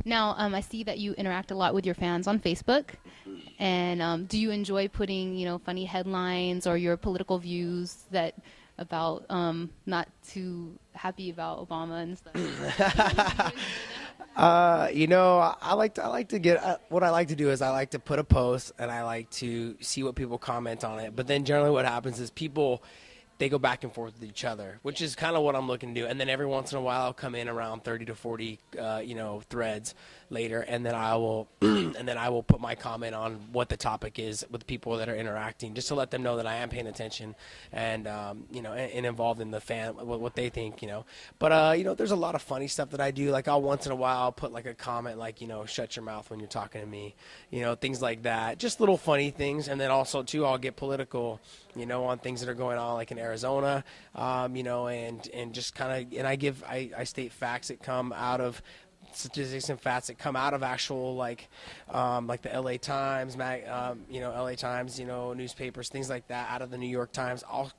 Now, I see that you interact a lot with your fans on Facebook. And do you enjoy putting, funny headlines or your political views that about not too happy about Obama and stuff? I like to get what I like to do is I like to put a post and I like to see what people comment on it. But then generally what happens is people they go back and forth with each other, which is kind of what I'm looking to do. And then every once in a while, I'll come in around 30 to 40, threads later, and then I will, put my comment on what the topic is with the people that are interacting, just to let them know that I am paying attention, and and involved in the fan, what they think, But there's a lot of funny stuff that I do. Like once in a while, I'll put like a comment like, shut your mouth when you're talking to me, things like that. Just little funny things, and then also too, I'll get political, on things that are going on, like in Arizona, and just kind of, and I state facts that come out of statistics and facts that come out of actual like the LA Times, LA Times, newspapers, things like that, out of the New York Times. I'll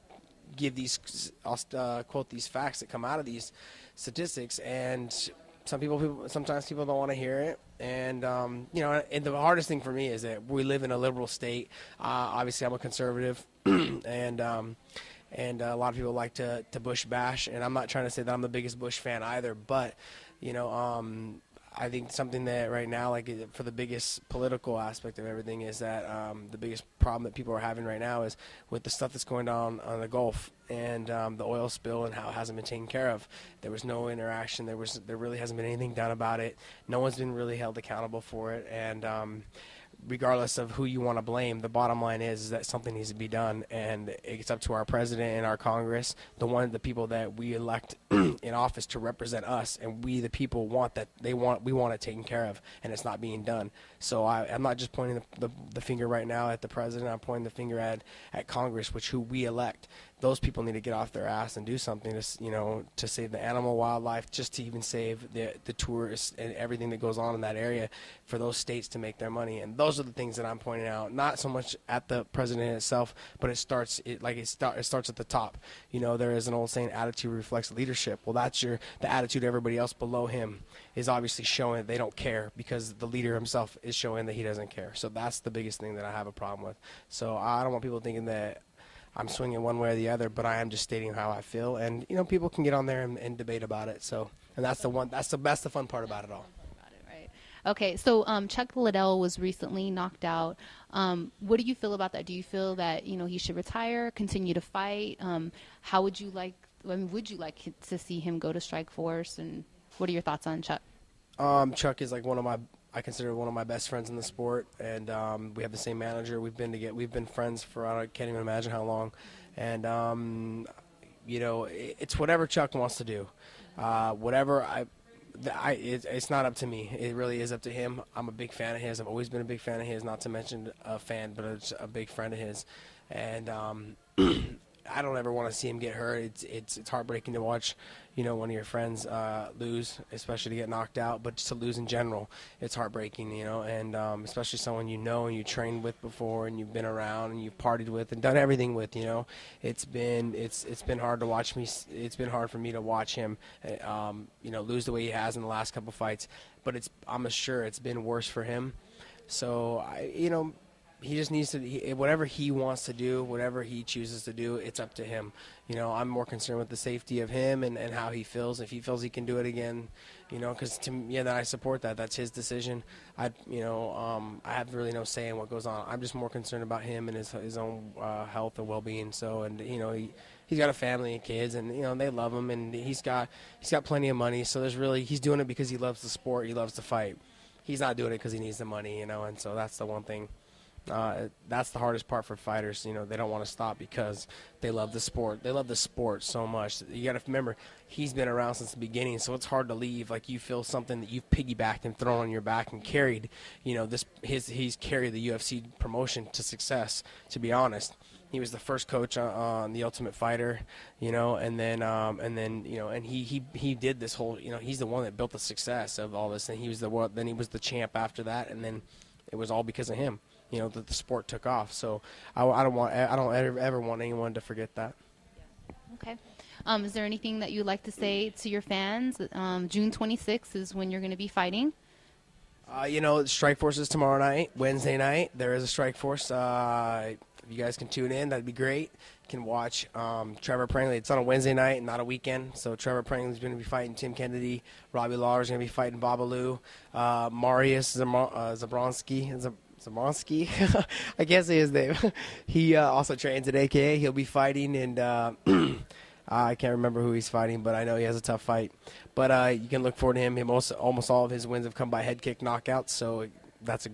quote these facts that come out of these statistics, and sometimes people don't want to hear it, and and the hardest thing for me is that we live in a liberal state. Obviously, I'm a conservative, and a lot of people like to Bush bash, and I'm not trying to say that I'm the biggest Bush fan either, but I think something that right now, like for the biggest political aspect of everything, is that the biggest problem that people are having right now is with the stuff that's going on the Gulf, and the oil spill and how it hasn't been taken care of. There was no interaction. There really hasn't been anything done about it. No one's been really held accountable for it, and regardless of who you want to blame, the bottom line is that something needs to be done, and it's up to our president and our Congress, the people that we elect in office to represent us, and we the people we want it taken care of, and it's not being done. So I'm not just pointing the finger right now at the president. I'm pointing the finger at Congress, who we elect. Those people need to get off their ass and do something to save the animal wildlife, just to even save the tourists and everything that goes on in that area, for those states to make their money. And those are the things that I'm pointing out, not so much at the president itself, but it starts at the top. There is an old saying, attitude reflects leadership. Well, the attitude of everybody else below him is obviously showing that they don't care, because the leader himself is showing that he doesn't care. So that's the biggest thing that I have a problem with. So I don't want people thinking that I'm swinging one way or the other, but I am just stating how I feel, and people can get on there and debate about it. So, and that's the fun part about it all. Okay, so Chuck Liddell was recently knocked out. What do you feel about that? Do you feel that he should retire, continue to fight? How would you like? Would you like to see him go to Strike Force? And what are your thoughts on Chuck? Chuck is like I consider one of my best friends in the sport, and we have the same manager. We've been friends for I can't even imagine how long, and it's whatever Chuck wants to do, it's not up to me. It really is up to him. I'm a big fan of his. I've always been a big fan of his. Not to mention a fan, but a big friend of his, and I don't ever want to see him get hurt. It's heartbreaking to watch, one of your friends lose, especially to get knocked out, but just to lose in general, it's heartbreaking, and especially someone and you trained with before, and you've been around and you've partied with and done everything with, it's been hard to watch me. It's been hard for me to watch him, lose the way he has in the last couple fights, but I'm sure it's been worse for him. So he just needs to, whatever he wants to do, whatever he chooses to do, it's up to him. I'm more concerned with the safety of him and how he feels. If he feels he can do it again, because to me, then I support that. That's his decision. I have really no say in what goes on. I'm just more concerned about him and his own health and well-being. So, and he's got a family and kids, and they love him, and he's got plenty of money. So he's doing it because he loves the sport. He loves to fight. He's not doing it because he needs the money, and so that's the one thing. That's the hardest part for fighters. They don't want to stop because they love the sport. They love the sport so much. You got to remember, he's been around since the beginning, so it's hard to leave. Like, you feel something that you've piggybacked and thrown on your back and carried. He's carried the UFC promotion to success. To be honest, he was the first coach on The Ultimate Fighter, and he did this whole. He's the one that built the success of all this, and he was then he was the champ after that, and then it was all because of him. That the sport took off. So I don't ever want anyone to forget that. Okay. Is there anything that you'd like to say to your fans? June 26th is when you're going to be fighting. Strike Force is tomorrow night, Wednesday night. There is a Strike Force. If you guys can tune in, that'd be great. You can watch Trevor Prangley. It's on a Wednesday night, not a weekend. So Trevor Prangley's going to be fighting Tim Kennedy. Robbie Lawler's going to be fighting Babalu. Marius Zabronsky. I can't say his name. He also trains at AKA. He'll be fighting, and I can't remember who he's fighting, but I know he has a tough fight. But you can look forward to him. Almost all of his wins have come by head kick knockouts, so that's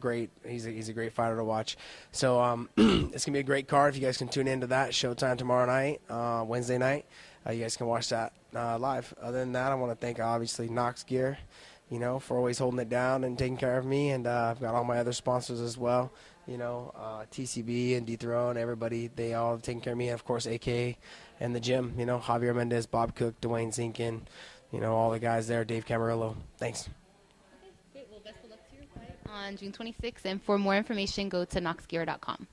he's a great fighter to watch. So it's gonna be a great card. If you guys can tune into that, Showtime tomorrow night, Wednesday night, you guys can watch that live. Other than that, I want to thank obviously Knox Gear, for always holding it down and taking care of me, and I've got all my other sponsors as well. TCB and Dethrone, everybody, they all have taken care of me. And of course, AK and the gym, Javier Mendez, Bob Cook, Dwayne Zinkin, all the guys there, Dave Camarillo. Thanks. Okay, great. Well, best of luck to your fight on June 26th. And for more information, go to knoxgear.com.